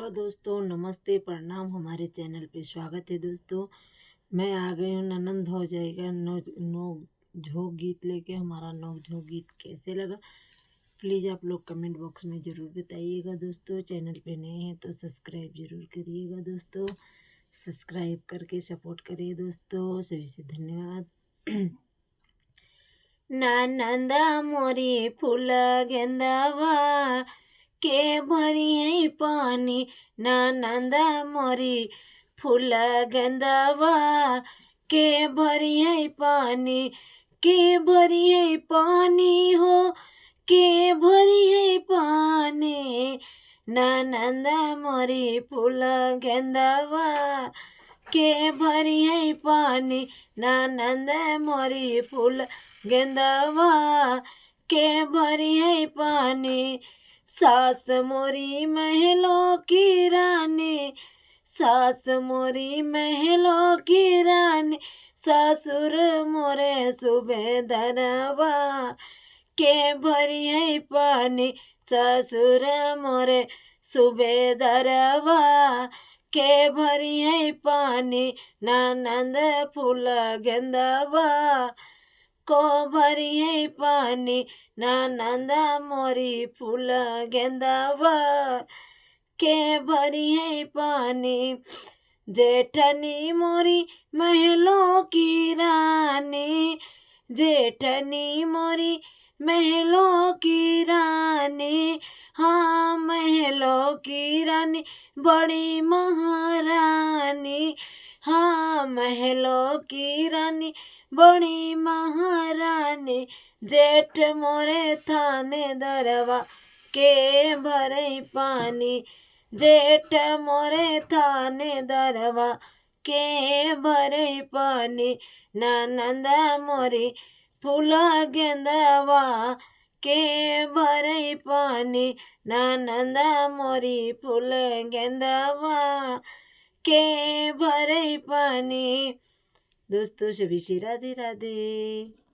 Hello दोस्तों, नमस्ते, प्रणाम। हमारे चैनल पे स्वागत है दोस्तों। मैं आ गई हूँ ननंद हो जाएगा नोक झोंक गीत लेके। हमारा नोक झोंक गीत कैसे लगा प्लीज़ आप लोग कमेंट बॉक्स में ज़रूर बताइएगा दोस्तों। चैनल पे नए हैं तो सब्सक्राइब ज़रूर करिएगा दोस्तों। सब्सक्राइब करके सपोर्ट करिए दोस्तों। सभी से धन्यवाद। ननंद मोरी फूल गेंदवा के भरी है पानी, ननंद मोरी फूल गेंदवा के भरी है पानी, के भरी है पानी हो, के भरी है पानी। ननंद मोरी फूल गेंदवा के भरी है पानी, ननंद मोरी फूल गेंदवा के भरी है पानी। सास मोरी महलों की रानी, सास मोरी महलों की रानी, ससुर मोरे सूबेदारवा के भरी है पानी, ससुर मोरे सूबेदारवा के भरी है पानी। ननंद फूल गेंदवा को भरी है पानी, ननंद मोरी फूल गेंदवा के भरी है पानी। जेठनी मोरी महलों की रानी, जेठनी मोरी महलों की रानी, हाँ महलों की रानी बड़ी महारानी, हाँ महलों की रानी बड़ी महारानी। जेठ मोरे थाने दरवा के भरे पानी, जेठ मोरे थाने दरवा के भरे पानी। ननंद मोरी फूल गेंदवा के भरे पानी, ननंद मोरी फूल गेंदवा के भरे पानी। दोस्तों सभी से राधे राधे।